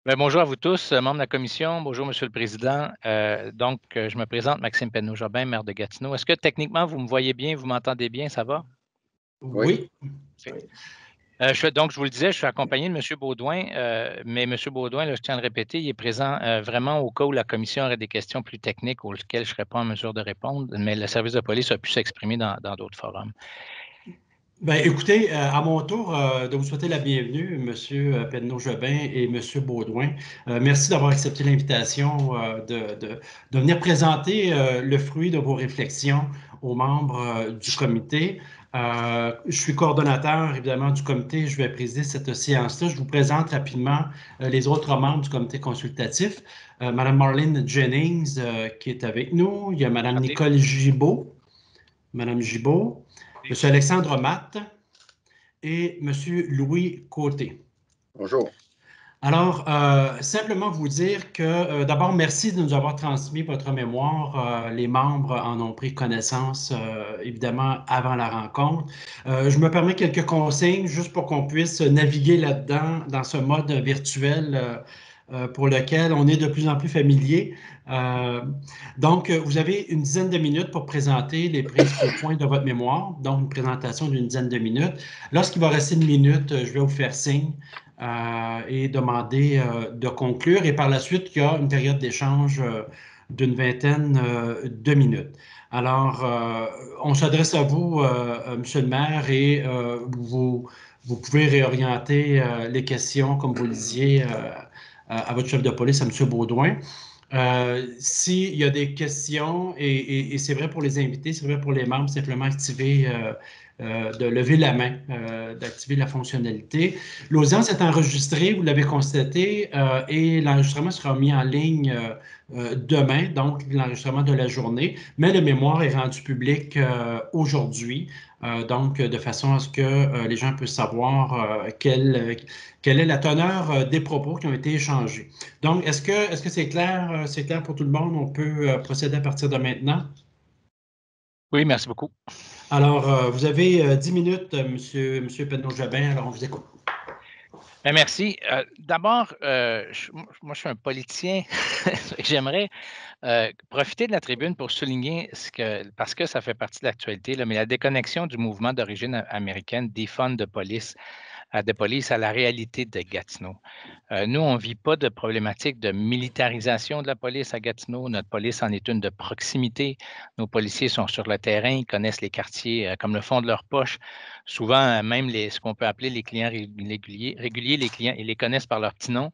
Bien, bonjour à vous tous, membres de la commission. Bonjour, Monsieur le Président. Je me présente, Maxime Penneau-Jobin, maire de Gatineau. Est-ce que techniquement, vous me voyez bien, vous m'entendez bien, ça va? Oui. Oui. Oui. Je vous le disais, je suis accompagné de M. Baudouin, mais M. Baudouin, là, je tiens à le répéter, il est présent vraiment au cas où la commission aurait des questions plus techniques auxquelles je ne serais pas en mesure de répondre, mais le service de police a pu s'exprimer dans d'autres forums. Ben, écoutez, à mon tour de vous souhaiter la bienvenue, M. Penneau-Jobin et M. Baudouin. Merci d'avoir accepté l'invitation de venir présenter le fruit de vos réflexions aux membres du comité. Je suis coordonnateur, évidemment, du comité. Je vais présider cette séance-là. Je vous présente rapidement les autres membres du comité consultatif. Mme Marlene Jennings, qui est avec nous. Il y a Mme Nicole Gibault. Mme Gibault. M. Alexandre Matte et M. Louis Côté. Bonjour. Alors, simplement vous dire que, d'abord, merci de nous avoir transmis votre mémoire. Les membres en ont pris connaissance, évidemment, avant la rencontre. Je me permets quelques consignes juste pour qu'on puisse naviguer là-dedans, dans ce mode virtuel pour lequel on est de plus en plus familier. Donc, vous avez une dizaine de minutes pour présenter les principaux points de votre mémoire, donc une présentation d'une dizaine de minutes. Lorsqu'il va rester une minute, je vais vous faire signe et demander de conclure. Et par la suite, il y a une période d'échange d'une vingtaine de minutes. Alors, on s'adresse à vous, Monsieur le maire, et vous pouvez réorienter les questions, comme vous le disiez, à votre chef de police, à M. Baudouin. S'il y a des questions, et c'est vrai pour les invités, c'est vrai pour les membres, simplement activer, de lever la main, d'activer la fonctionnalité. L'audience est enregistrée, vous l'avez constaté, et l'enregistrement sera mis en ligne demain, donc l'enregistrement de la journée, mais le mémoire est rendu public aujourd'hui, donc de façon à ce que les gens puissent savoir quelle est la teneur des propos qui ont été échangés. Donc, est-ce que c'est clair, c'est clair pour tout le monde? On peut procéder à partir de maintenant? Oui, merci beaucoup. Alors, vous avez 10 minutes, monsieur Penneau-Jobin, alors on vous écoute. Bien, merci. D'abord, moi, je suis un politicien. J'aimerais profiter de la tribune pour souligner parce que ça fait partie de l'actualité, mais la déconnexion du mouvement d'origine américaine Defund the Police à la réalité de Gatineau. Nous, on ne vit pas de problématique de militarisation de la police à Gatineau. Notre police en est une de proximité. Nos policiers sont sur le terrain, ils connaissent les quartiers comme le fond de leur poche. Souvent, même ce qu'on peut appeler les clients réguliers, les clients, ils les connaissent par leur petit nom.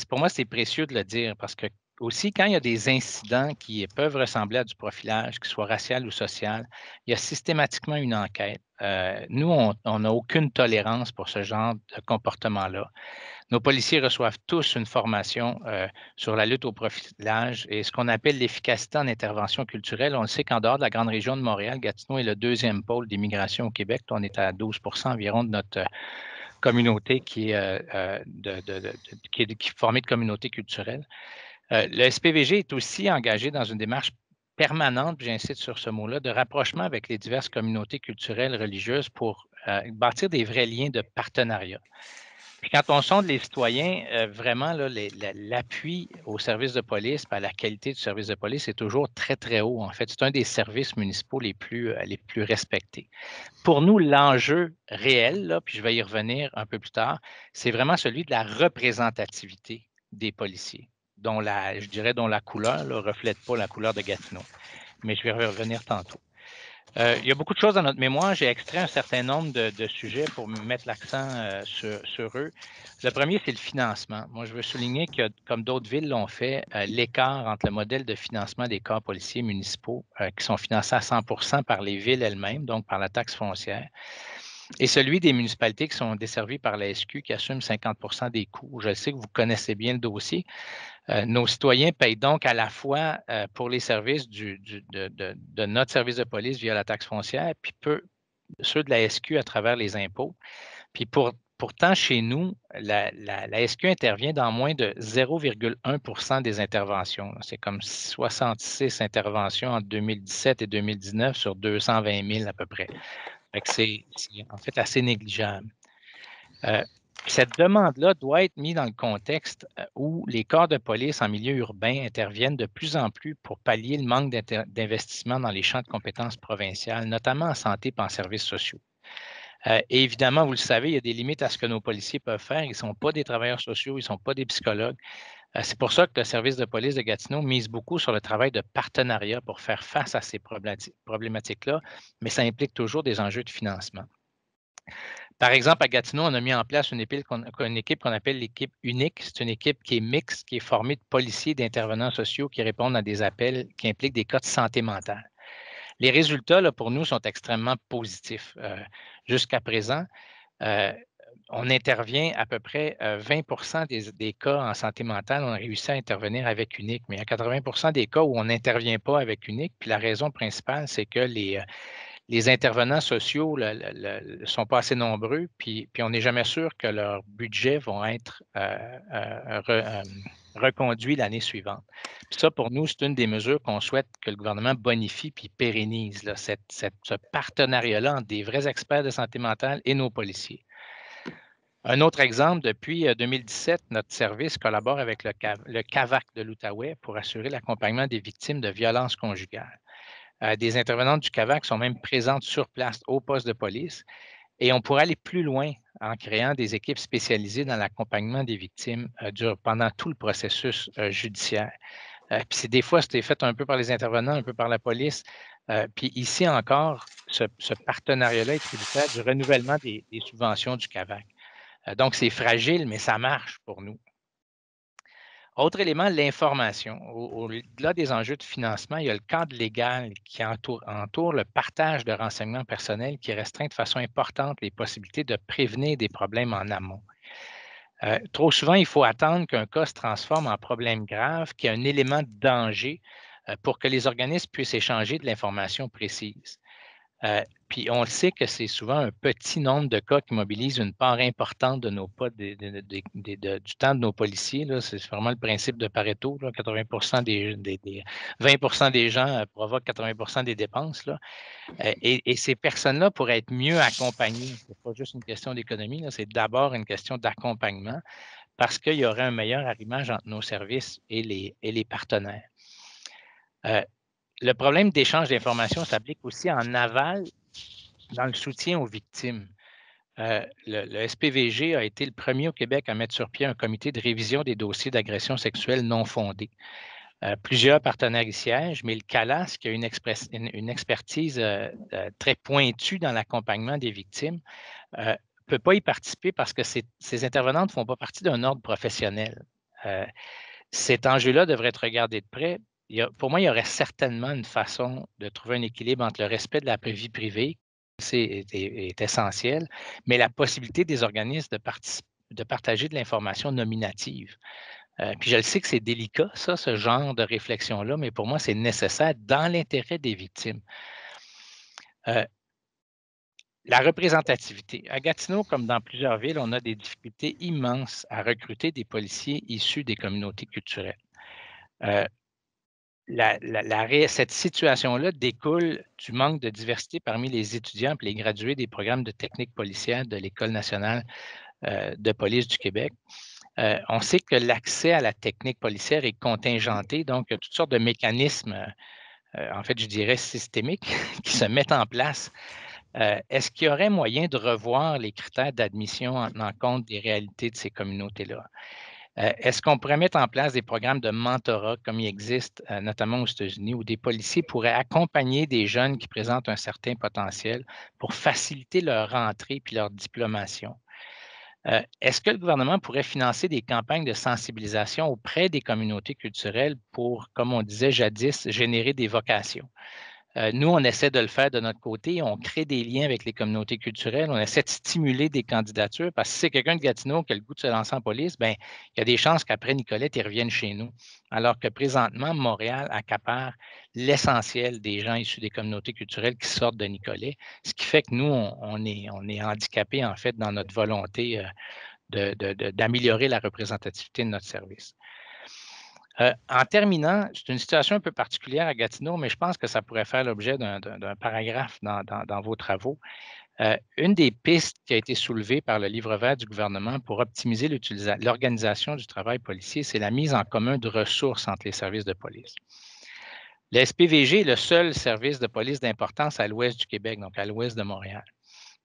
Pour moi, c'est précieux de le dire parce que aussi, quand il y a des incidents qui peuvent ressembler à du profilage, qu'ils soient racial ou social, il y a systématiquement une enquête. Nous, on n'a aucune tolérance pour ce genre de comportement-là. Nos policiers reçoivent tous une formation sur la lutte au profilage et ce qu'on appelle l'efficacité en intervention culturelle. On le sait qu'en dehors de la grande région de Montréal, Gatineau est le deuxième pôle d'immigration au Québec. On est à 12 environ de notre communauté qui est formée de communautés culturelles. Le SPVG est aussi engagé dans une démarche permanente, j'insiste sur ce mot-là, de rapprochement avec les diverses communautés culturelles religieuses pour bâtir des vrais liens de partenariat. Puis quand on sonde les citoyens, vraiment, l'appui au service de police, à la qualité du service de police est toujours très, très haut. En fait, c'est un des services municipaux les plus respectés. Pour nous, l'enjeu réel, là, puis je vais y revenir un peu plus tard, c'est vraiment celui de la représentativité des policiers, dont la couleur ne reflète pas la couleur de Gatineau. Mais je vais y revenir tantôt. Il y a beaucoup de choses dans notre mémoire. J'ai extrait un certain nombre de sujets pour mettre l'accent sur eux. Le premier, c'est le financement. Moi, je veux souligner que, comme d'autres villes l'ont fait, l'écart entre le modèle de financement des corps policiers municipaux, qui sont financés à 100% par les villes elles-mêmes, donc par la taxe foncière, et celui des municipalités qui sont desservies par la SQ, qui assument 50% des coûts. Je sais que vous connaissez bien le dossier. Nos citoyens payent donc à la fois pour les services de notre service de police via la taxe foncière, puis ceux de la SQ à travers les impôts. Puis pourtant, chez nous, la SQ intervient dans moins de 0,1% des interventions. C'est comme 66 interventions entre 2017 et 2019 sur 220 000 à peu près. C'est en fait assez négligeable. Cette demande-là doit être mise dans le contexte où les corps de police en milieu urbain interviennent de plus en plus pour pallier le manque d'investissement dans les champs de compétences provinciales, notamment en santé et en services sociaux. Et évidemment, vous le savez, il y a des limites à ce que nos policiers peuvent faire. Ils ne sont pas des travailleurs sociaux, ils ne sont pas des psychologues. C'est pour ça que le service de police de Gatineau mise beaucoup sur le travail de partenariat pour faire face à ces problématiques-là, mais ça implique toujours des enjeux de financement. Par exemple, à Gatineau, on a mis en place une équipe qu'on appelle l'équipe unique. C'est une équipe qui est mixte, qui est formée de policiers et d'intervenants sociaux qui répondent à des appels qui impliquent des cas de santé mentale. Les résultats, là, pour nous, sont extrêmement positifs. Jusqu'à présent, on intervient à peu près 20 des cas en santé mentale, on a réussi à intervenir avec Unique, mais il y a 80 des cas où on n'intervient pas avec Unique. Puis la raison principale, c'est que les intervenants sociaux ne sont pas assez nombreux, puis on n'est jamais sûr que leurs budgets vont être reconduits l'année suivante. Puis ça, pour nous, c'est une des mesures qu'on souhaite que le gouvernement bonifie puis pérennise, là, ce partenariat-là entre des vrais experts de santé mentale et nos policiers. Un autre exemple, depuis 2017, notre service collabore avec le CAVAC de l'Outaouais pour assurer l'accompagnement des victimes de violences conjugales. Des intervenantes du CAVAC sont même présentes sur place au poste de police et on pourrait aller plus loin en créant des équipes spécialisées dans l'accompagnement des victimes pendant tout le processus judiciaire. Puis des fois, c'était fait un peu par les intervenants, un peu par la police. Puis ici encore, ce partenariat-là est tributaire du renouvellement des subventions du CAVAC. Donc, c'est fragile, mais ça marche pour nous. Autre élément, l'information. Au-delà des enjeux de financement, il y a le cadre légal qui entoure le partage de renseignements personnels qui restreint de façon importante les possibilités de prévenir des problèmes en amont. Trop souvent, il faut attendre qu'un cas se transforme en problème grave, qu'il y ait un élément de danger pour que les organismes puissent échanger de l'information précise. Puis on le sait que c'est souvent un petit nombre de cas qui mobilisent une part importante de nos pas du temps de nos policiers. C'est vraiment le principe de Pareto. Là, 20 des gens provoquent 80 des dépenses. Là. Et ces personnes-là pourraient être mieux accompagnées. Ce n'est pas juste une question d'économie, c'est d'abord une question d'accompagnement parce qu'il y aurait un meilleur arrimage entre nos services et les partenaires. Le problème d'échange d'informations s'applique aussi en aval dans le soutien aux victimes. Le SPVG a été le premier au Québec à mettre sur pied un comité de révision des dossiers d'agression sexuelle non fondés. Plusieurs partenaires y siègent, mais le CALAS, qui a une expertise très pointue dans l'accompagnement des victimes, ne peut pas y participer parce que ces intervenantes ne font pas partie d'un ordre professionnel. Cet enjeu-là devrait être regardé de près. Pour moi, il y aurait certainement une façon de trouver un équilibre entre le respect de la vie privée, est essentiel, mais la possibilité des organismes de partager de l'information nominative. Puis je le sais que c'est délicat, ça, ce genre de réflexion-là, mais pour moi, c'est nécessaire dans l'intérêt des victimes. La représentativité. À Gatineau, comme dans plusieurs villes, on a des difficultés immenses à recruter des policiers issus des communautés culturelles. Cette situation-là découle du manque de diversité parmi les étudiants et les gradués des programmes de technique policière de l'École nationale de police du Québec. On sait que l'accès à la technique policière est contingenté, donc il y a toutes sortes de mécanismes, en fait, je dirais systémiques, qui se mettent en place. Est-ce qu'il y aurait moyen de revoir les critères d'admission en tenant compte des réalités de ces communautés-là? Est-ce qu'on pourrait mettre en place des programmes de mentorat comme il existe notamment aux États-Unis où des policiers pourraient accompagner des jeunes qui présentent un certain potentiel pour faciliter leur rentrée puis leur diplomation? Est-ce que le gouvernement pourrait financer des campagnes de sensibilisation auprès des communautés culturelles pour, comme on disait jadis, générer des vocations? Nous, on essaie de le faire de notre côté. On crée des liens avec les communautés culturelles. On essaie de stimuler des candidatures parce que si c'est quelqu'un de Gatineau qui a le goût de se lancer en police, bien, il y a des chances qu'après Nicolette, ils reviennent chez nous. Alors que présentement, Montréal accapare l'essentiel des gens issus des communautés culturelles qui sortent de Nicolet, ce qui fait que nous, on est handicapés, en fait, dans notre volonté d'améliorer la représentativité de notre service. En terminant, c'est une situation un peu particulière à Gatineau, mais je pense que ça pourrait faire l'objet d'un paragraphe dans vos travaux. Une des pistes qui a été soulevée par le livre vert du gouvernement pour optimiser l'organisation du travail policier, c'est la mise en commun de ressources entre les services de police. Le SPVG est le seul service de police d'importance à l'ouest du Québec, donc à l'ouest de Montréal.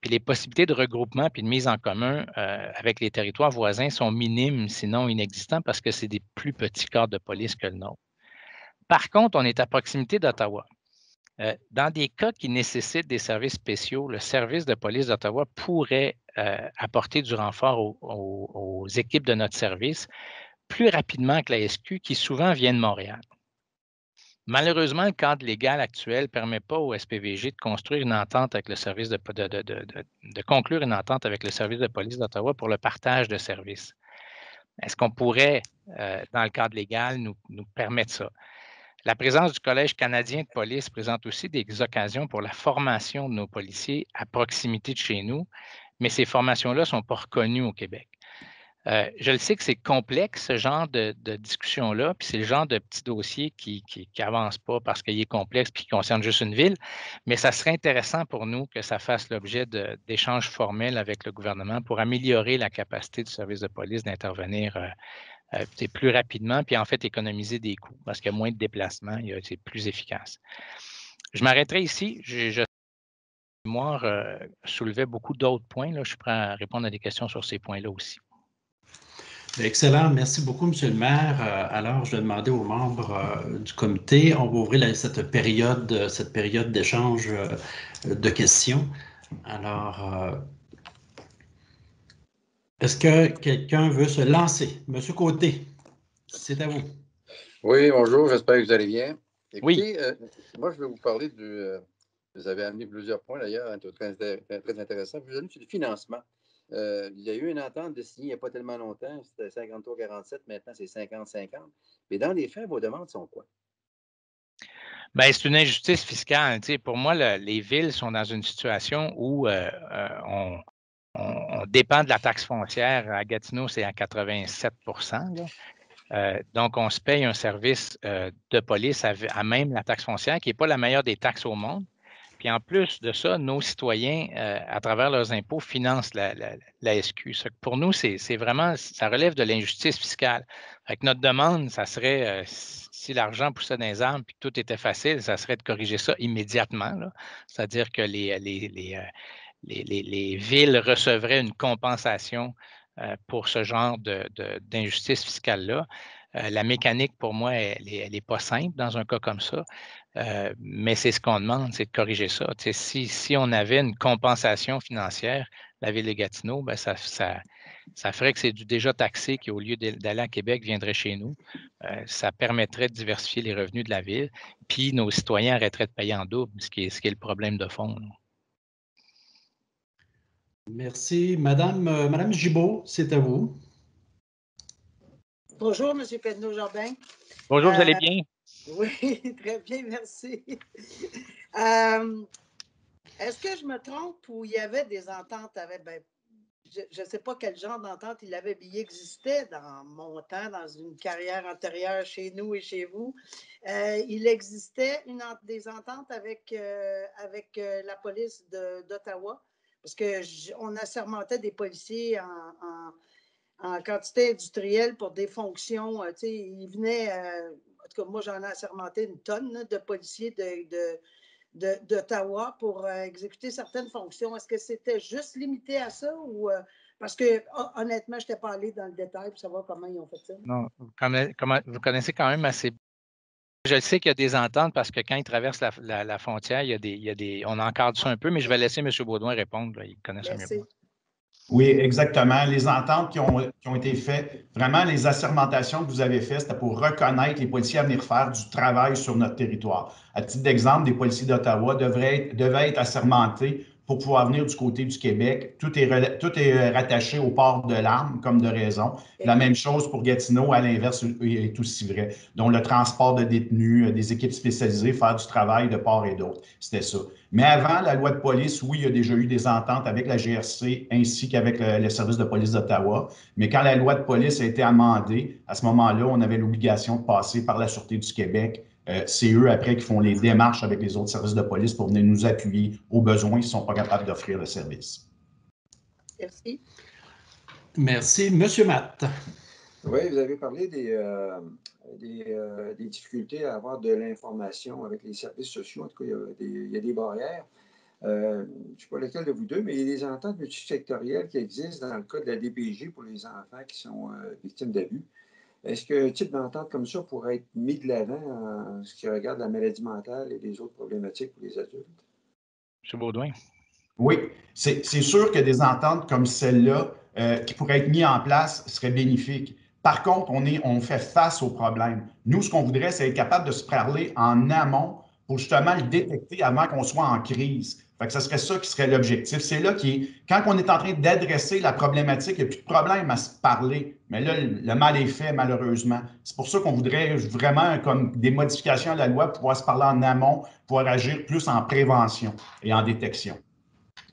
Puis les possibilités de regroupement puis de mise en commun avec les territoires voisins sont minimes, sinon inexistantes, parce que c'est des plus petits corps de police que le nôtre. Par contre, on est à proximité d'Ottawa. Dans des cas qui nécessitent des services spéciaux, le service de police d'Ottawa pourrait apporter du renfort aux équipes de notre service plus rapidement que la SQ, qui souvent vient de Montréal. Malheureusement, le cadre légal actuel ne permet pas au SPVG de construire une entente avec le service de conclure une entente avec le service de police d'Ottawa pour le partage de services. Est-ce qu'on pourrait, dans le cadre légal, nous permettre ça? La présence du Collège canadien de police présente aussi des occasions pour la formation de nos policiers à proximité de chez nous, mais ces formations-là ne sont pas reconnues au Québec. Je le sais que c'est complexe, ce genre de discussion-là, puis c'est le genre de petit dossier qui n'avance pas parce qu'il est complexe puis qui concerne juste une ville, mais ça serait intéressant pour nous que ça fasse l'objet d'échanges formels avec le gouvernement pour améliorer la capacité du service de police d'intervenir plus rapidement, puis en fait économiser des coûts parce qu'il y a moins de déplacements, c'est plus efficace. Je m'arrêterai ici. Je mémoire soulevait beaucoup d'autres points. Là. Je suis prêt à répondre à des questions sur ces points-là aussi. Excellent. Merci beaucoup, M. le maire. Alors, je vais demander aux membres du comité, on va ouvrir cette période d'échange de questions. Alors, est-ce que quelqu'un veut se lancer? Monsieur Côté, c'est à vous. Oui, bonjour, j'espère que vous allez bien. Écoutez, oui. Moi, je vais vous parler vous avez amené plusieurs points d'ailleurs, très intéressants. Vous avez dit du financement. Il y a eu une entente de signer il n'y a pas tellement longtemps, c'était 53-47, maintenant c'est 50-50. Mais dans les faits, vos demandes sont quoi? Bien, c'est une injustice fiscale. Tu sais, pour moi, les villes sont dans une situation où on dépend de la taxe foncière. À Gatineau, c'est à 87 donc, on se paye un service de police à même la taxe foncière, qui n'est pas la meilleure des taxes au monde. Puis en plus de ça, nos citoyens, à travers leurs impôts, financent la SQ. Pour nous, c'est vraiment, ça relève de l'injustice fiscale. Avec notre demande, ça serait, si l'argent poussait dans les arbres et que tout était facile, ça serait de corriger ça immédiatement. C'est-à-dire que les villes recevraient une compensation pour ce genre d'injustice fiscale-là. La mécanique, pour moi, elle n'est pas simple dans un cas comme ça, mais c'est ce qu'on demande, c'est de corriger ça. Si on avait une compensation financière, la Ville de Gatineau, bien, ça ferait que c'est du déjà taxé qui, au lieu d'aller à Québec, viendrait chez nous. Ça permettrait de diversifier les revenus de la Ville, puis nos citoyens arrêteraient de payer en double, ce qui est le problème de fond. Là. Merci. Madame Gibault, c'est à vous. Bonjour, M. Pedneau-Jardin. Bonjour, vous allez bien? Oui, très bien, merci. Est-ce que je me trompe ou il y avait des ententes avec, je ne sais pas quel genre d'entente il existait dans mon temps, dans une carrière antérieure chez nous et chez vous. Il existait des ententes avec la police d'Ottawa, parce qu'on assermentait des policiers en quantité industrielle pour des fonctions. Ils venaient, en tout cas, moi, j'en ai assermenté une tonne de policiers d'Ottawa pour exécuter certaines fonctions. Est-ce que c'était juste limité à ça ou parce que honnêtement, je n'étais pas allée dans le détail pour savoir comment ils ont fait ça? Non, vous connaissez quand même assez. Je sais qu'il y a des ententes parce que quand ils traversent la frontière, on encadre ça un peu, mais je vais laisser M. Baudouin répondre. Là, il connaît ça mieux. Oui, exactement. Les ententes qui ont été faites, vraiment, les assermentations que vous avez faites, c'était pour reconnaître les policiers à venir faire du travail sur notre territoire. À titre d'exemple, des policiers d'Ottawa devaient être assermentés pour pouvoir venir du côté du Québec. Tout est rattaché au port de l'arme, comme de raison. La même chose pour Gatineau, à l'inverse, est aussi vrai. Donc, le transport de détenus, des équipes spécialisées, faire du travail de part et d'autre. C'était ça. Mais avant la loi de police, oui, il y a déjà eu des ententes avec la GRC ainsi qu'avec le service de police d'Ottawa. Mais quand la loi de police a été amendée, à ce moment-là, on avait l'obligation de passer par la Sûreté du Québec c'est eux après qui font les démarches avec les autres services de police pour venir nous appuyer aux besoins s'ils ne sont pas capables d'offrir le service. Merci. Merci. Monsieur Matt. Oui, vous avez parlé des difficultés à avoir de l'information avec les services sociaux. En tout cas, il y a des barrières. Je ne sais pas lequel de vous deux, mais il y a des ententes multisectorielles qui existent dans le cas de la DPJ pour les enfants qui sont victimes d'abus. Est-ce qu'un type d'entente comme ça pourrait être mis de l'avant en ce qui regarde la maladie mentale et les autres problématiques pour les adultes? M. Baudouin. Oui, c'est sûr que des ententes comme celle-là qui pourraient être mises en place seraient bénéfiques. Par contre, on fait face au problème. Nous, ce qu'on voudrait, c'est être capable de se parler en amont pour justement le détecter avant qu'on soit en crise. Fait que ce serait ça qui serait l'objectif. C'est là quand on est en train d'adresser la problématique, il n'y a plus de problème à se parler. Mais là, le mal est fait, malheureusement. C'est pour ça qu'on voudrait vraiment, comme des modifications à la loi, pouvoir se parler en amont, pouvoir agir plus en prévention et en détection.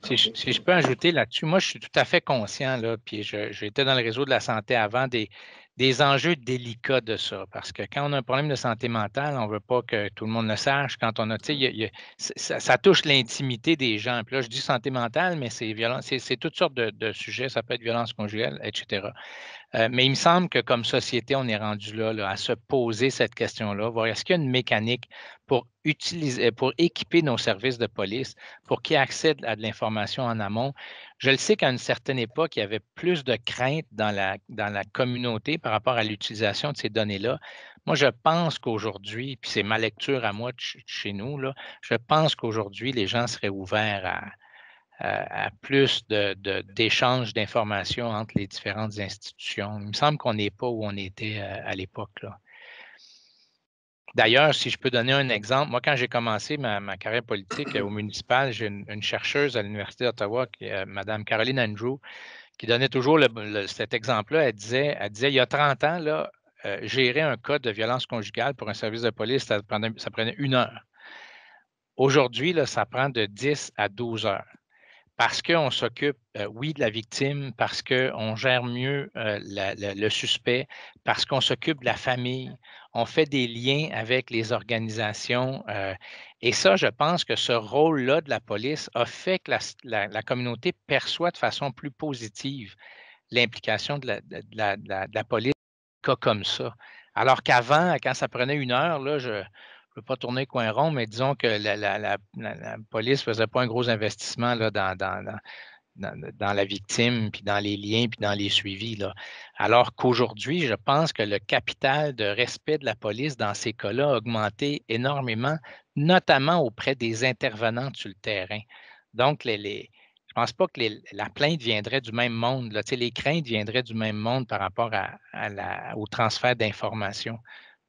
Si je peux ajouter là-dessus, moi, je suis tout à fait conscient, là, puis j'étais dans le réseau de la santé avant, des enjeux délicats de ça. Parce que quand on a un problème de santé mentale, on ne veut pas que tout le monde le sache. Quand on a, tu sais, ça touche l'intimité des gens. Puis là, je dis santé mentale, mais c'est toutes sortes de sujets. Ça peut être violence conjugale, etc. Mais il me semble que comme société, on est rendu là, à se poser cette question-là, voir est-ce qu'il y a une mécanique pour équiper nos services de police, pour qu'ils accèdent à de l'information en amont. Je le sais qu'à une certaine époque, il y avait plus de crainte dans la communauté par rapport à l'utilisation de ces données-là. Moi, je pense qu'aujourd'hui, puis c'est ma lecture à moi de chez nous, là, je pense qu'aujourd'hui, les gens seraient ouverts à plus d'échanges d'informations entre les différentes institutions. Il me semble qu'on n'est pas où on était à l'époque, là. D'ailleurs, si je peux donner un exemple, moi, quand j'ai commencé ma carrière politique au municipal, j'ai une chercheuse à l'Université d'Ottawa, Mme Caroline Andrew, qui donnait toujours cet exemple-là. Elle disait, il y a 30 ans, là, gérer un cas de violence conjugale pour un service de police, ça prenait 1 heure. Aujourd'hui, là, ça prend de 10 à 12 heures. Parce qu'on s'occupe, oui, de la victime, parce qu'on gère mieux le suspect, parce qu'on s'occupe de la famille, on fait des liens avec les organisations. Et ça, je pense que ce rôle-là de la police a fait que la communauté perçoit de façon plus positive l'implication de la police dans des cas comme ça. Alors qu'avant, quand ça prenait 1 heure, là, je ne veux pas tourner coin rond, mais disons que la police ne faisait pas un gros investissement là, dans la victime, puis dans les liens, puis dans les suivis, là. Alors qu'aujourd'hui, je pense que le capital de respect de la police dans ces cas-là a augmenté énormément, notamment auprès des intervenants sur le terrain. Donc, je ne pense pas que la plainte viendrait du même monde, là. Tu sais, les craintes viendraient du même monde par rapport au transfert d'informations.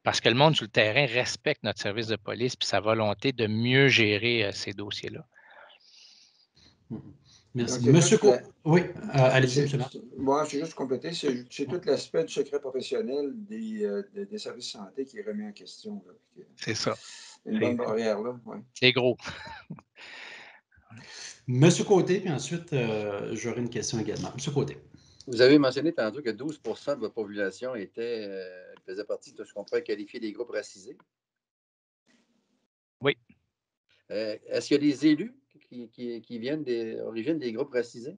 Parce que le monde sur le terrain respecte notre service de police et sa volonté de mieux gérer ces dossiers-là. Merci. Donc, Monsieur Oui, allez-y, monsieur Matt. Moi, je vais juste compléter. C'est tout l'aspect du secret professionnel des services de santé qui est remis en question. C'est ça. Une bonne barrière, là. Ouais. C'est gros. Monsieur Côté, puis ensuite, j'aurai une question également. Monsieur Côté. Vous avez mentionné tantôt que 12 de votre population faisait partie de ce qu'on pourrait qualifier des groupes racisés. Oui. Est-ce qu'il y a des élus qui viennent des origines des groupes racisés?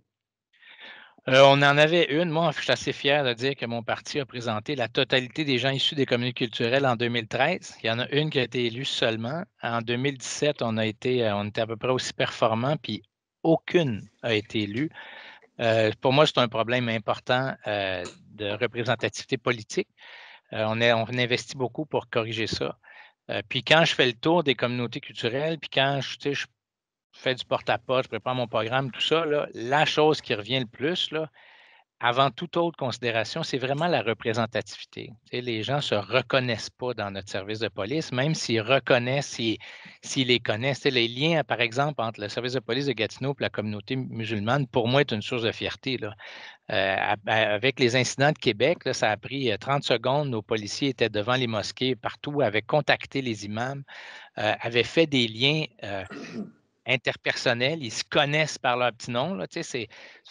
On en avait une. Moi, je suis assez fier de dire que mon parti a présenté la totalité des gens issus des communautés culturelles en 2013. Il y en a une qui a été élue seulement. En 2017, on était à peu près aussi performants, puis aucune a été élue. Pour moi, c'est un problème important de représentativité politique. On investit beaucoup pour corriger ça. Puis quand je fais le tour des communautés culturelles, puis quand je fais du porte-à-porte, je prépare mon programme, tout ça, là, la chose qui revient le plus, là, avant toute autre considération, c'est vraiment la représentativité. Tu sais, les gens ne se reconnaissent pas dans notre service de police, même s'ils reconnaissent, s'ils les connaissent. Tu sais, les liens, par exemple, entre le service de police de Gatineau et la communauté musulmane, pour moi, est une source de fierté, là. Avec les incidents de Québec, là, ça a pris 30 secondes. Nos policiers étaient devant les mosquées partout, avaient contacté les imams, avaient fait des liens interpersonnels, ils se connaissent par leur petit nom. Là, ça fait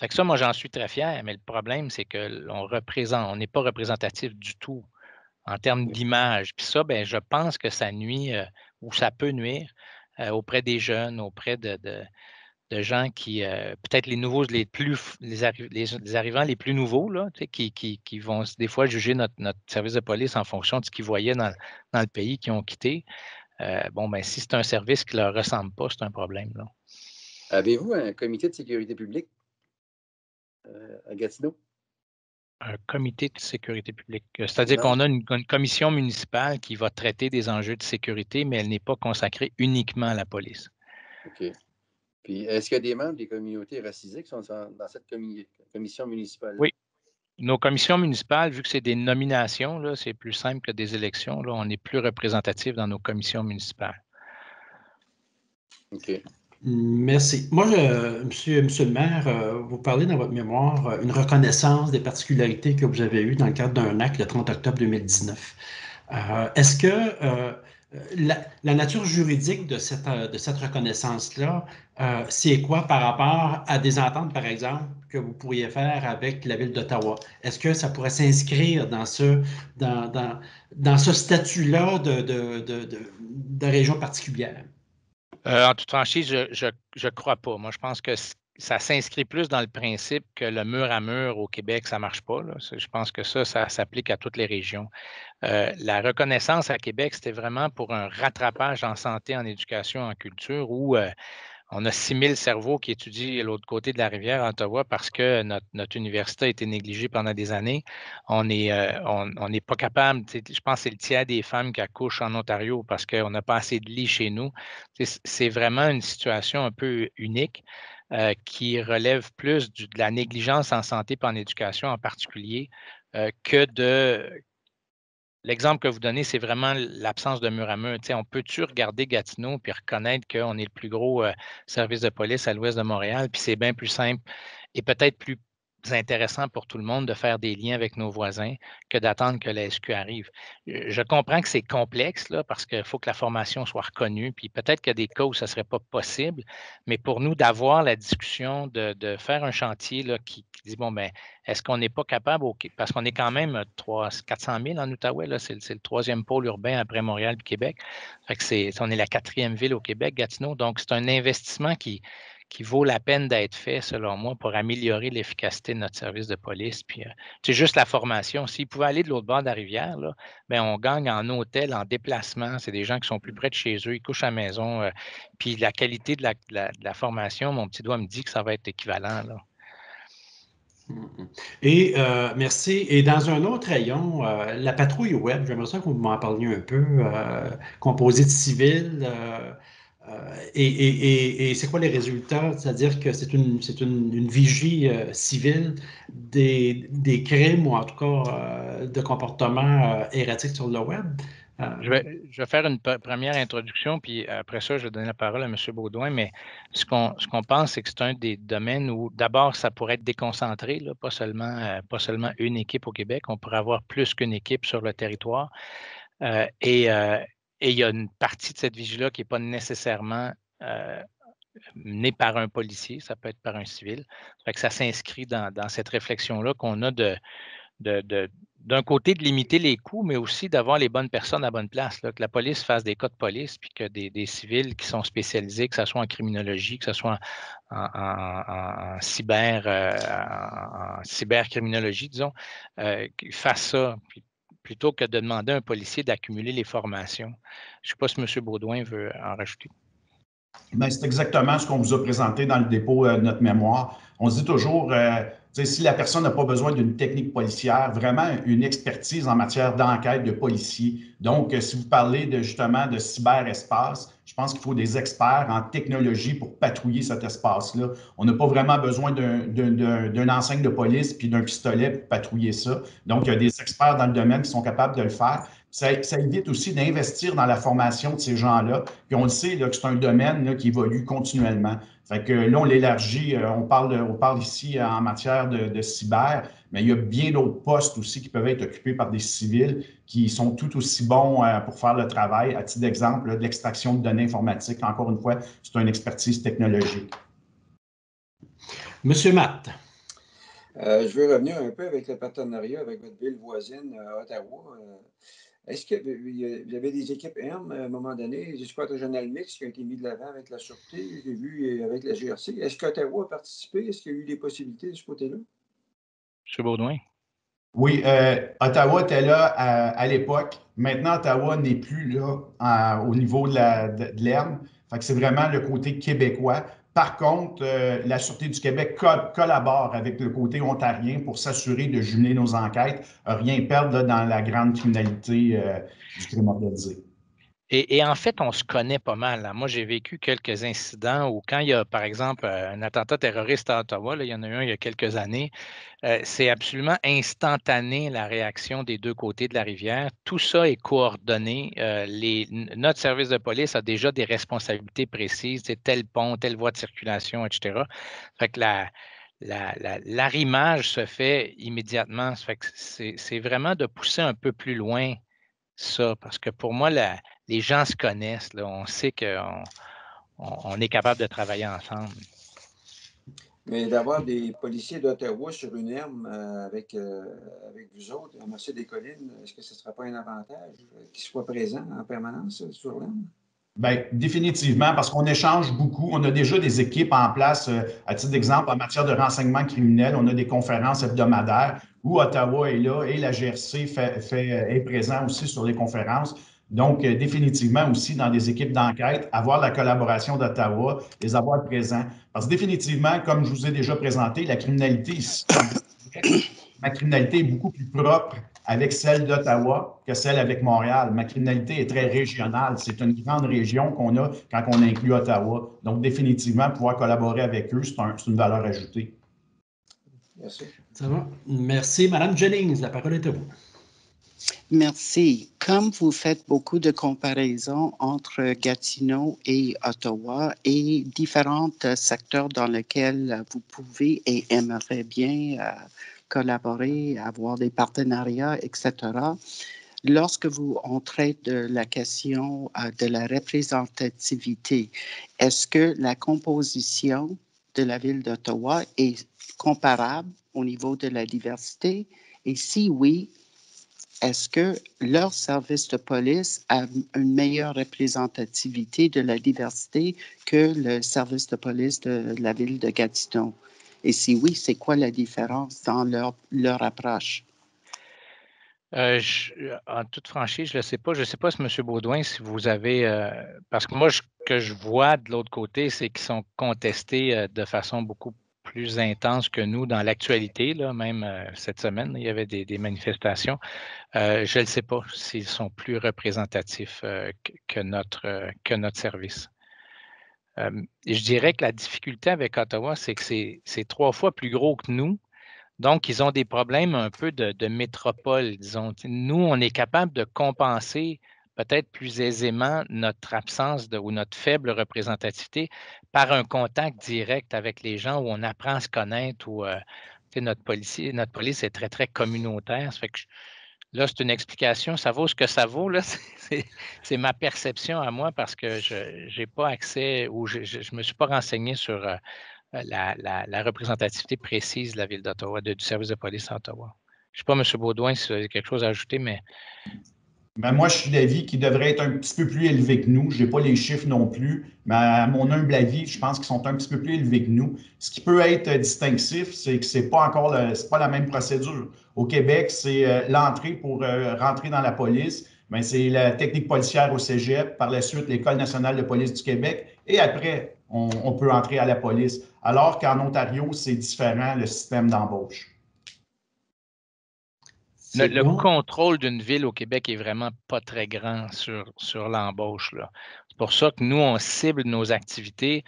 que ça, moi, j'en suis très fier, mais le problème, c'est qu'on n'est pas représentatif du tout en termes d'image. Puis ça, ben, je pense que ça nuit ou ça peut nuire auprès des jeunes, auprès de gens qui, peut-être les nouveaux, les arrivants les plus nouveaux, là, qui vont des fois juger notre service de police en fonction de ce qu'ils voyaient dans le pays qu'ils ont quitté. Bon, ben, si c'est un service qui ne leur ressemble pas, c'est un problème. Là. Avez-vous un comité de sécurité publique à Gatineau? Un comité de sécurité publique. C'est-à-dire qu'on a une commission municipale qui va traiter des enjeux de sécurité, mais elle n'est pas consacrée uniquement à la police. OK. Puis, est-ce qu'il y a des membres des communautés racisées qui sont dans cette commission municipale? Oui. Nos commissions municipales, vu que c'est des nominations, c'est plus simple que des élections. Là, on est plus représentatif dans nos commissions municipales. OK. Merci. Moi, monsieur le maire, vous parlez dans votre mémoire une reconnaissance des particularités que vous avez eues dans le cadre d'un acte le 30 octobre 2019. Est-ce que la nature juridique de cette reconnaissance-là, c'est quoi par rapport à des ententes, par exemple, que vous pourriez faire avec la Ville d'Ottawa? Est-ce que ça pourrait s'inscrire dans ce statut-là de région particulière? En toute franchise, je ne crois pas. Moi, je pense que ça s'inscrit plus dans le principe que le mur à mur au Québec, ça ne marche pas. Là. Je pense que ça s'applique à toutes les régions. La reconnaissance à Québec, c'était vraiment pour un rattrapage en santé, en éducation, en culture, où on a 6000 cerveaux qui étudient à l'autre côté de la rivière, à Ottawa, parce que notre université a été négligée pendant des années. On n'est pas capable, je pense que c'est le tiers des femmes qui accouchent en Ontario parce qu'on n'a pas assez de lits chez nous. C'est vraiment une situation un peu unique qui relève plus de la négligence en santé et en éducation en particulier que de... L'exemple que vous donnez, c'est vraiment l'absence de mur à mur. On peut-tu regarder Gatineau puis reconnaître qu'on est le plus gros service de police à l'ouest de Montréal, puis c'est bien plus simple et peut-être plus intéressant pour tout le monde de faire des liens avec nos voisins que d'attendre que la SQ arrive. Je comprends que c'est complexe là, parce qu'il faut que la formation soit reconnue, puis peut-être qu'il y a des cas où ça ne serait pas possible, mais pour nous, d'avoir la discussion, de faire un chantier là, qui dit, bon, ben est-ce qu'on n'est pas capable, parce qu'on est quand même 400 000 en Outaouais, là, c'est le troisième pôle urbain après Montréal et Québec. Fait que on est la 4e ville au Québec, Gatineau, donc c'est un investissement qui vaut la peine d'être fait, selon moi, pour améliorer l'efficacité de notre service de police. Puis, c'est juste la formation. S'ils pouvaient aller de l'autre bord de la rivière, là, bien, on gagne en hôtel, en déplacement. C'est des gens qui sont plus près de chez eux, ils couchent à la maison. Puis la qualité de la formation, mon petit doigt me dit que ça va être équivalent. Là. Et merci. Et dans un autre rayon, la patrouille web, j'aimerais ça que vous m'en parliez un peu, composée de civils. Et c'est quoi les résultats? C'est-à-dire que c'est une vigie civile des crimes ou en tout cas de comportements erratiques sur le web. Je vais faire une première introduction, puis après ça, je vais donner la parole à M. Baudouin, mais ce qu'on pense, c'est que c'est un des domaines où, d'abord, ça pourrait être déconcentré, là, pas seulement une équipe au Québec, on pourrait avoir plus qu'une équipe sur le territoire. Et il y a une partie de cette vigie-là qui n'est pas nécessairement menée par un policier, ça peut être par un civil. Fait que ça s'inscrit dans cette réflexion-là qu'on a d'un côté, de limiter les coûts, mais aussi d'avoir les bonnes personnes à la bonne place, là, que la police fasse des cas de police, puis que des civils qui sont spécialisés, que ce soit en criminologie, que ce soit en cybercriminologie, disons, fassent ça, puis, plutôt que de demander à un policier d'accumuler les formations. Je ne sais pas si M. Baudouin veut en rajouter. Bien, c'est exactement ce qu'on vous a présenté dans le dépôt de notre mémoire. On se dit toujours, si la personne n'a pas besoin d'une technique policière, vraiment une expertise en matière d'enquête de policiers. Donc, si vous parlez justement de cyberespace, je pense qu'il faut des experts en technologie pour patrouiller cet espace-là. On n'a pas vraiment besoin d'une enseigne de police puis d'un pistolet pour patrouiller ça. Donc, il y a des experts dans le domaine qui sont capables de le faire. Ça évite aussi d'investir dans la formation de ces gens-là. Puis on le sait là, que c'est un domaine là, qui évolue continuellement. Fait que là, on l'élargit. On parle ici en matière de cyber, mais il y a bien d'autres postes aussi qui peuvent être occupés par des civils qui sont tout aussi bons pour faire le travail. À titre d'exemple, de l'extraction de données informatiques. Encore une fois, c'est une expertise technologique. Monsieur Matt. Je veux revenir un peu avec le partenariat avec votre ville voisine, Ottawa. Est-ce que il y avait des équipes M à un moment donné, des squad régional mix qui ont été mis de l'avant avec la Sûreté, j'ai vu avec la GRC. Est-ce qu'Ottawa a participé? Est-ce qu'il y a eu des possibilités de ce côté-là? M. Baudouin? Oui, Ottawa était là à l'époque. Maintenant, Ottawa n'est plus là au niveau de l'herbe. Fait que c'est vraiment le côté québécois. Par contre, la Sûreté du Québec collabore avec le côté ontarien pour s'assurer de jumeler nos enquêtes, rien perdre là, dans la grande criminalité du crime organisé. Et en fait, on se connaît pas mal, là. Moi, j'ai vécu quelques incidents où quand il y a, par exemple, un attentat terroriste à Ottawa, là, il y en a eu un il y a quelques années, c'est absolument instantané la réaction des deux côtés de la rivière. Tout ça est coordonné. Notre service de police a déjà des responsabilités précises, c'est tel pont, telle voie de circulation, etc. Fait que l'arrimage se fait immédiatement. Ça fait que c'est vraiment de pousser un peu plus loin ça, parce que pour moi, les gens se connaissent, là. On sait qu'on est capable de travailler ensemble. Mais d'avoir des policiers d'Ottawa sur une herme avec vous autres, en Massé-des-Collines, est-ce que ce ne serait pas un avantage qu'ils soient présents en permanence sur l'herme? Bien, définitivement, parce qu'on échange beaucoup. On a déjà des équipes en place, à titre d'exemple, en matière de renseignement criminel, on a des conférences hebdomadaires où Ottawa est là et la GRC est présent aussi sur les conférences. Donc, définitivement aussi dans des équipes d'enquête, avoir la collaboration d'Ottawa, les avoir présents. Parce que définitivement, comme je vous ai déjà présenté, la criminalité ici, ma criminalité est beaucoup plus propre avec celle d'Ottawa que celle avec Montréal. Ma criminalité est très régionale. C'est une grande région qu'on a quand on inclut Ottawa. Donc, définitivement, pouvoir collaborer avec eux, c'est une valeur ajoutée. Merci. Ça va? Merci. Madame Jennings, la parole est à vous. Merci. Comme vous faites beaucoup de comparaisons entre Gatineau et Ottawa et différents secteurs dans lesquels vous pouvez et aimeriez bien collaborer, avoir des partenariats, etc., lorsque vous entrez de la question de la représentativité, est-ce que la composition de la ville d'Ottawa est comparable au niveau de la diversité? Et si oui, est-ce que leur service de police a une meilleure représentativité de la diversité que le service de police de la ville de Gatineau? Et si oui, c'est quoi la différence dans leur approche? En toute franchise, je ne sais pas. Je ne sais pas, M. Baudouin, si vous avez. Parce que moi, ce que je vois de l'autre côté, c'est qu'ils sont contestés de façon beaucoup plus intense que nous dans l'actualité. Même cette semaine, il y avait des manifestations. Je ne sais pas s'ils sont plus représentatifs que notre service. Et je dirais que la difficulté avec Ottawa, c'est que c'est 3 fois plus gros que nous. Donc, ils ont des problèmes un peu de métropole, disons. Nous, on est capable de compenser peut-être plus aisément notre absence ou notre faible représentativité par un contact direct avec les gens où on apprend à se connaître, où notre police est très, très communautaire. Ça fait que là, c'est une explication, ça vaut ce que ça vaut. Là. C'est ma perception à moi parce que je n'ai pas accès ou je ne me suis pas renseigné sur la représentativité précise de la ville d'Ottawa, du service de police à Ottawa. Je ne sais pas, M. Baudouin, si vous avez quelque chose à ajouter, mais. Ben, moi, je suis d'avis qu'il devrait être un petit peu plus élevé que nous. Je n'ai pas les chiffres non plus, mais à mon humble avis, je pense qu'ils sont un petit peu plus élevés que nous. Ce qui peut être distinctif, c'est que c'est pas encore c'est pas la même procédure. Au Québec, c'est l'entrée pour rentrer dans la police. Ben, c'est la technique policière au Cégep, par la suite l'École nationale de police du Québec, et après, on peut entrer à la police. Alors qu'en Ontario, c'est différent, le système d'embauche. Le contrôle d'une ville au Québec est vraiment pas très grand sur l'embauche. C'est pour ça que nous, on cible nos activités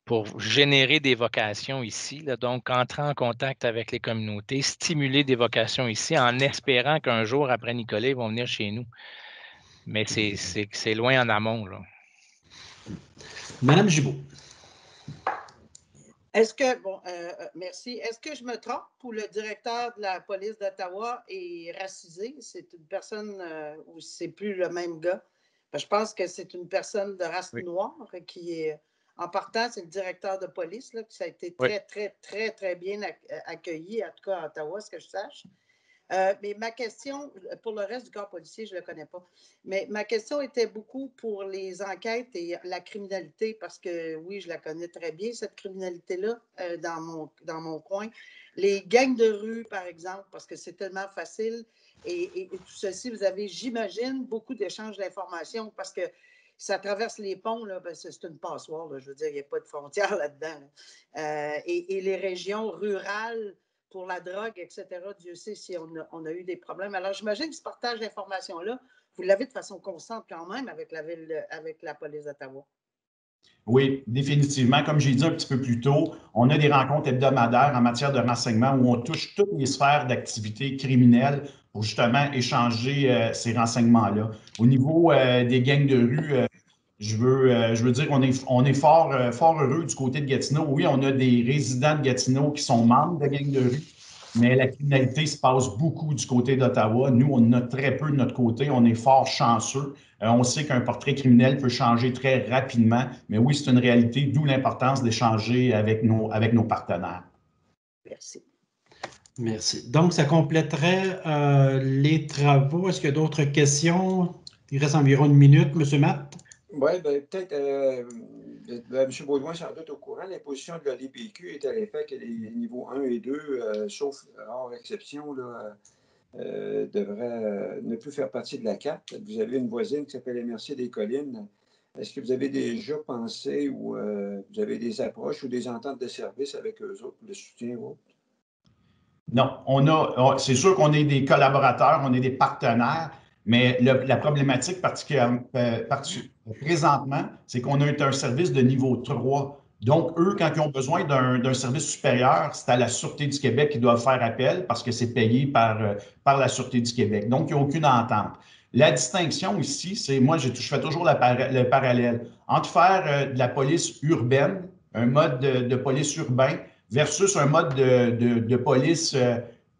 pour générer des vocations ici. Donc, entrer en contact avec les communautés, stimuler des vocations ici en espérant qu'un jour, après Nicolet, ils vont venir chez nous. Mais c'est loin en amont. Là. Madame Gibault. Est-ce que, merci. Est-ce que je me trompe ou le directeur de la police d'Ottawa est racisé? C'est une personne ou c'est plus le même gars? Je pense que c'est une personne de race noire qui est En partant, c'est le directeur de police, là, que ça a été très, très, très, très bien accueilli, en tout cas à Ottawa, ce que je sache. Mais ma question, pour le reste du corps policier, je ne le connais pas, mais ma question était beaucoup pour les enquêtes et la criminalité, parce que oui, je la connais très bien, cette criminalité-là, dans mon coin. Les gangs de rue, par exemple, parce que c'est tellement facile, et tout ceci, vous avez, j'imagine, beaucoup d'échanges d'informations, parce que ça traverse les ponts, là, ben c'est une passoire, là, je veux dire, il n'y a pas de frontières là-dedans. Là. Et les régions rurales, pour la drogue, etc. Dieu sait si on a eu des problèmes. Alors, j'imagine que ce partage d'informations-là, vous l'avez de façon constante quand même avec la police d'Ottawa. Oui, définitivement. Comme j'ai dit un petit peu plus tôt, on a des rencontres hebdomadaires en matière de renseignement où on touche toutes les sphères d'activité criminelle pour justement échanger ces renseignements-là. Au niveau des gangs de rue, je veux dire qu'on est fort heureux du côté de Gatineau. Oui, on a des résidents de Gatineau qui sont membres de gangs de rue, mais la criminalité se passe beaucoup du côté d'Ottawa. Nous, on en a très peu de notre côté. On est fort chanceux. On sait qu'un portrait criminel peut changer très rapidement, mais oui, c'est une réalité, d'où l'importance d'échanger avec nos partenaires. Merci. Merci. Donc, ça compléterait les travaux. Est-ce qu'il y a d'autres questions? Il reste environ une minute, M. Matt. Oui, bien, peut-être, M. Baudouin, sans doute au courant, l'imposition de la DPQ est à l'effet que les niveaux 1 et 2, sauf hors exception, là, devraient ne plus faire partie de la carte. Vous avez une voisine qui s'appelle Mercier-des-Collines. Est-ce que vous avez déjà pensé ou vous avez des approches ou des ententes de service avec eux autres pour le soutien ou autre? Non, c'est sûr qu'on est des collaborateurs, on est des partenaires, mais la problématique présentement, c'est qu'on a un service de niveau 3. Donc, eux, quand ils ont besoin d'un service supérieur, c'est à la Sûreté du Québec qu'ils doivent faire appel parce que c'est payé par la Sûreté du Québec. Donc, il n'y a aucune entente. La distinction ici, c'est, moi, je fais toujours le parallèle entre faire de la police urbaine, un mode de police urbain, versus un mode de police,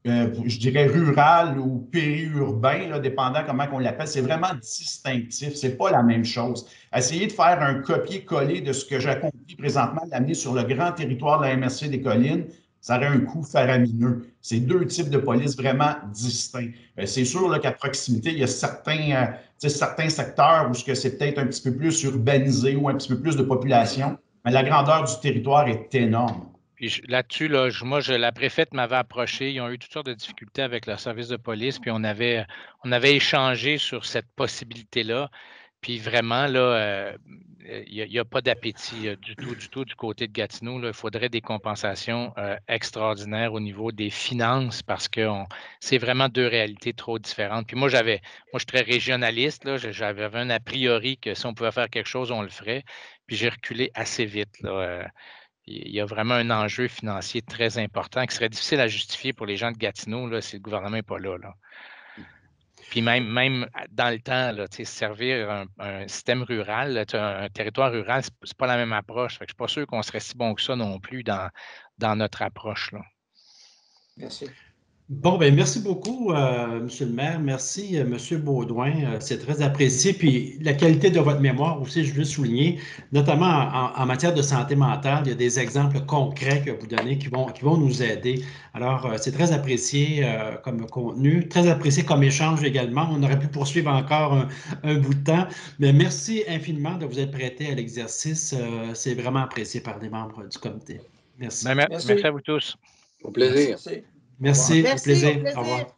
je dirais, rural ou périurbain, là, dépendant comment on l'appelle. C'est vraiment distinctif. Ce n'est pas la même chose. Essayer de faire un copier-coller de ce que j'accomplis présentement, l'amener sur le grand territoire de la MRC des Collines, ça aurait un coût faramineux. C'est deux types de police vraiment distincts. C'est sûr qu'à proximité, il y a certains secteurs où c'est peut-être un petit peu plus urbanisé ou un petit peu plus de population, mais la grandeur du territoire est énorme. Puis là-dessus, la préfète m'avait approché. Ils ont eu toutes sortes de difficultés avec leur service de police. Puis on avait échangé sur cette possibilité-là. Puis vraiment, là, il n'y a pas d'appétit du tout du côté de Gatineau. Là. Il faudrait des compensations extraordinaires au niveau des finances parce que c'est vraiment deux réalités trop différentes. Puis moi, je suis très régionaliste. Là. J'avais un a priori que si on pouvait faire quelque chose, on le ferait. Puis j'ai reculé assez vite. Là. Il y a vraiment un enjeu financier très important qui serait difficile à justifier pour les gens de Gatineau là, si le gouvernement n'est pas là. Puis même dans le temps, là, servir un système rural, là, un territoire rural, c'est pas la même approche. Je ne suis pas sûr qu'on serait si bon que ça non plus dans notre approche. Là. Merci. Bon, bien, merci beaucoup, Monsieur le maire. Merci, Monsieur Baudouin. C'est très apprécié. Puis la qualité de votre mémoire aussi, je veux souligner, notamment en matière de santé mentale, il y a des exemples concrets que vous donnez qui vont nous aider. Alors, c'est très apprécié comme contenu, très apprécié comme échange également. On aurait pu poursuivre encore un bout de temps, mais merci infiniment de vous être prêté à l'exercice. C'est vraiment apprécié par les membres du comité. Merci. Merci à vous tous. Au plaisir. Merci. Merci, au Merci, plaisir. au plaisir. Au revoir.